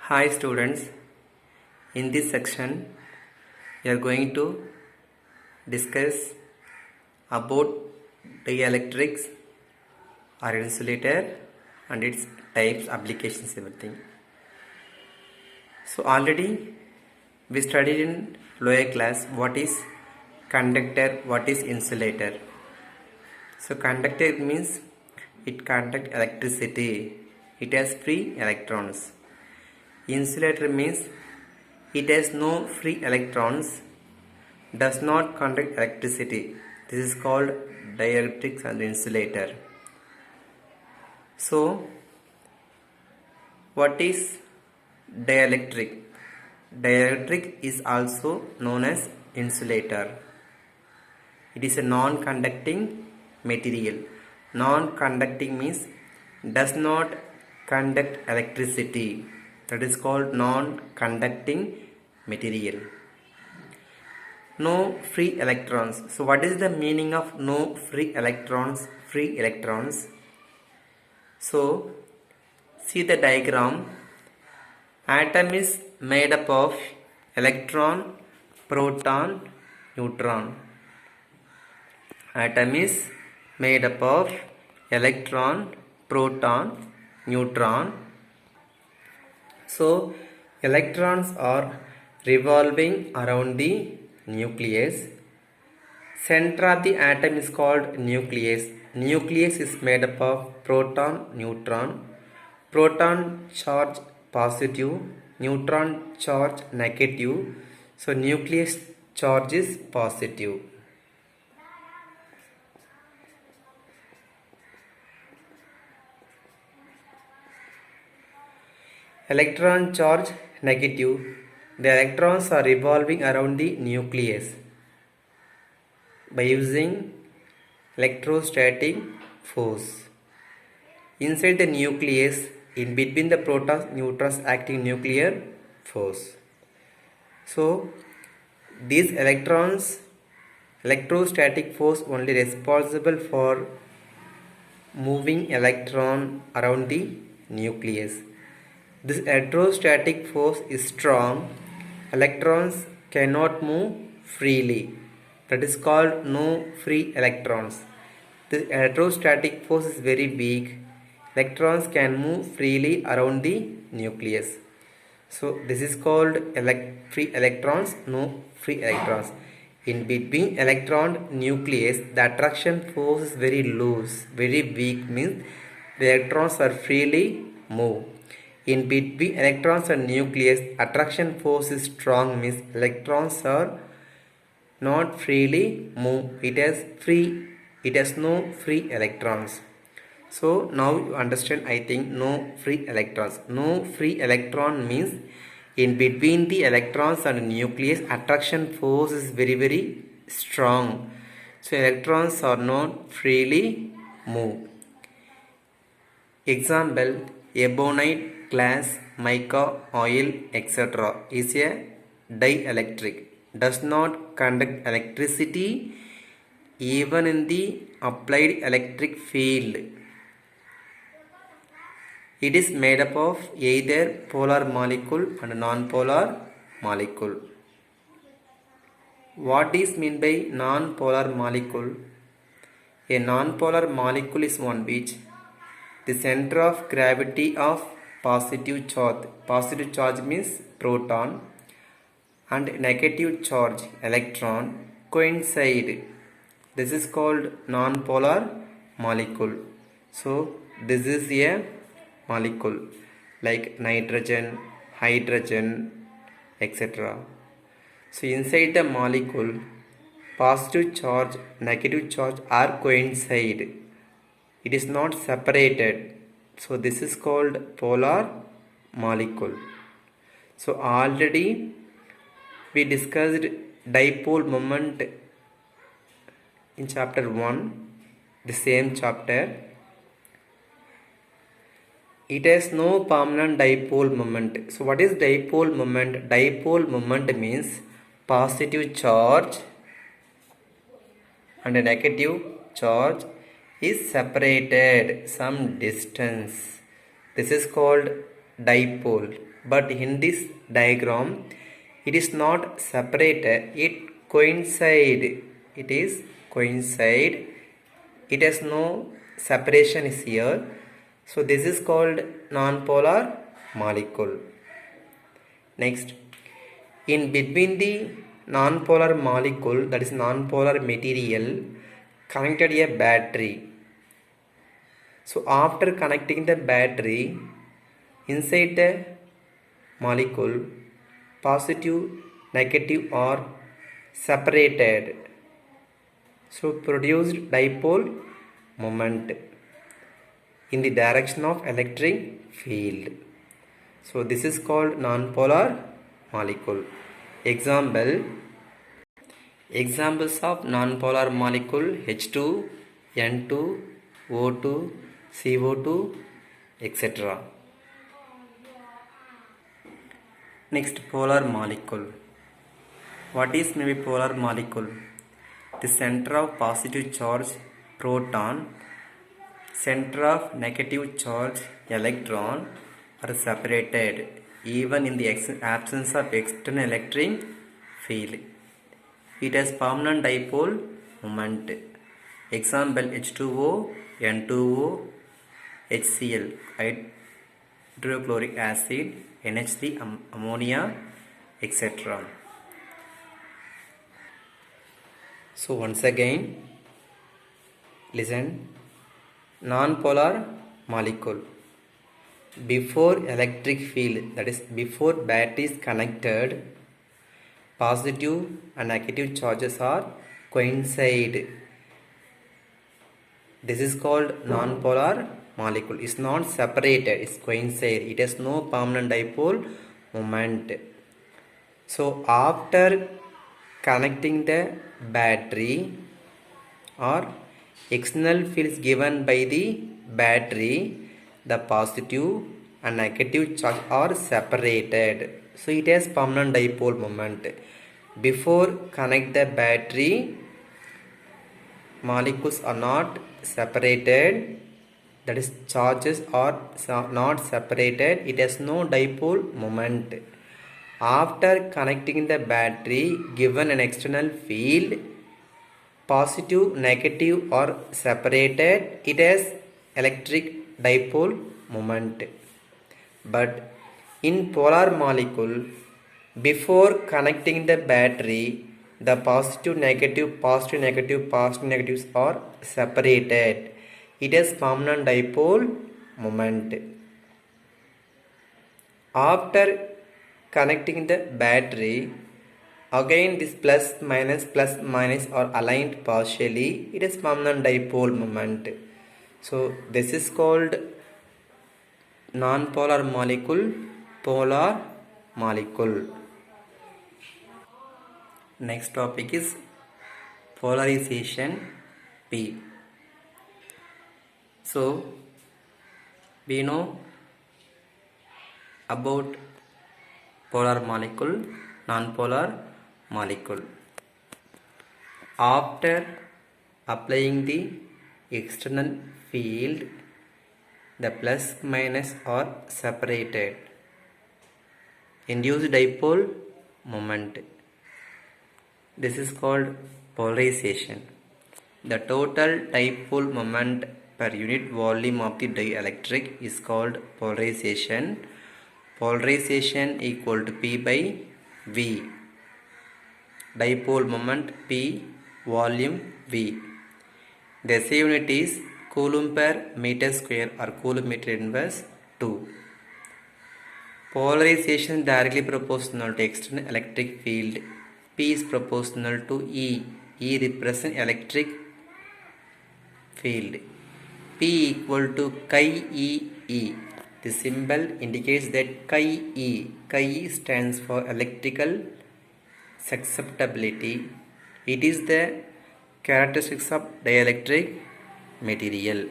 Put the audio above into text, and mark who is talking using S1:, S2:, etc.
S1: Hi students, in this section we are going to discuss about dielectrics or insulator and its types, applications, everything. So already we studied in lower class what is conductor, what is insulator. So conductor means it conducts electricity, it has free electrons. Insulator means it has no free electrons, does not conduct electricity. This is called dielectrics and insulator. So, what is dielectric? Dielectric is also known as insulator. It is a non-conducting material. Non-conducting means does not conduct electricity. That is called non-conducting material. No free electrons. So what is the meaning of no free electrons? Free electrons. So see the diagram. Atom is made up of electron, proton, neutron. Atom is made up of electron, proton, neutron. So electrons are revolving around the nucleus. Center of the atom is called nucleus. Nucleus is made up of proton, neutron. Proton charge positive, neutron charge negative. So nucleus charge is positive. Electron charge negative. The electrons are revolving around the nucleus by using electrostatic force. Inside the nucleus, in between the protons, neutrons acting nuclear force. So, these electrons, electrostatic force only responsible for moving electron around the nucleus. This electrostatic force is strong. Electrons cannot move freely. That is called no free electrons. The electrostatic force is very weak. Electrons can move freely around the nucleus. So this is called free electrons, no free electrons. In between electron nucleus, the attraction force is very loose, very weak, means the electrons are freely move. In between electrons and nucleus, attraction force is strong, means electrons are not freely move. It has no free electrons. So now you understand, I think, no free electrons. No free electron means in between the electrons and nucleus, attraction force is very strong. So electrons are not freely move. Example, ebonite, glass, mica, oil, etc. is a dielectric. Does not conduct electricity even in the applied electric field. It is made up of either polar molecule and non-polar molecule. What is meant by non-polar molecule? A non-polar molecule is one which the center of gravity of positive charge means proton, and negative charge electron coincide. This is called non-polar molecule. So this is a molecule like nitrogen, hydrogen, etc. So inside the molecule, positive charge, negative charge are coincide. It is not separated. So this is called polar molecule. So already we discussed dipole moment in chapter 1, the same chapter. It has no permanent dipole moment. So what is dipole moment? Dipole moment means positive charge and a negative charge is separated some distance. This is called dipole. but in this diagram it is not separated, it coincide. It is coincide. It has no separation is here. So this is called non-polar molecule. Next, in between the non-polar molecule, that is non-polar material, connected a battery. So after connecting the battery, inside the molecule, positive, negative are separated. So produced dipole moment in the direction of electric field. So this is called non-polar molecule. Examples of non-polar molecule: H2, N2, O2, CO2, etc. Next, polar molecule. What is maybe polar molecule? The center of positive charge proton, center of negative charge electron are separated even in the absence of external electric field. It has permanent dipole moment. Example: H2O, N2O, HCl, hydrochloric acid, NH3, ammonia, etc. So once again, listen. Non-polar molecule. Before electric field, that is before battery is connected, positive and negative charges are coincide. This is called non-polar molecule. It's not separated, it's coincide. It has no permanent dipole moment. So after connecting the battery or external fields given by the battery, the positive and negative charge are separated. So it has permanent dipole moment. Before connect the battery, molecules are not separated, that is charges are not separated, it has no dipole moment. After connecting the battery given an external field, positive negative are separated, it has electric dipole moment. But in polar molecule, before connecting the battery, the positive negative negatives are separated. It has permanent dipole moment. After connecting the battery, again this plus minus are aligned partially. It is permanent dipole moment. So this is called non-polar molecule, polar molecule. Next topic is polarization P. So we know about polar molecule, non-polar molecule. After applying the external field, the plus minus are separated. Induced dipole moment. This is called polarization. The total dipole moment per unit volume of the dielectric is called polarization. Polarization equal to P by V. Dipole moment P, volume V. The SI unit is coulomb per meter square or coulomb meter inverse 2. Polarization directly proportional to external electric field. P is proportional to E. E represents electric field. P equal to chi E E. The symbol indicates that chi E. Chi E stands for electrical susceptibility. It is the characteristics of dielectric material.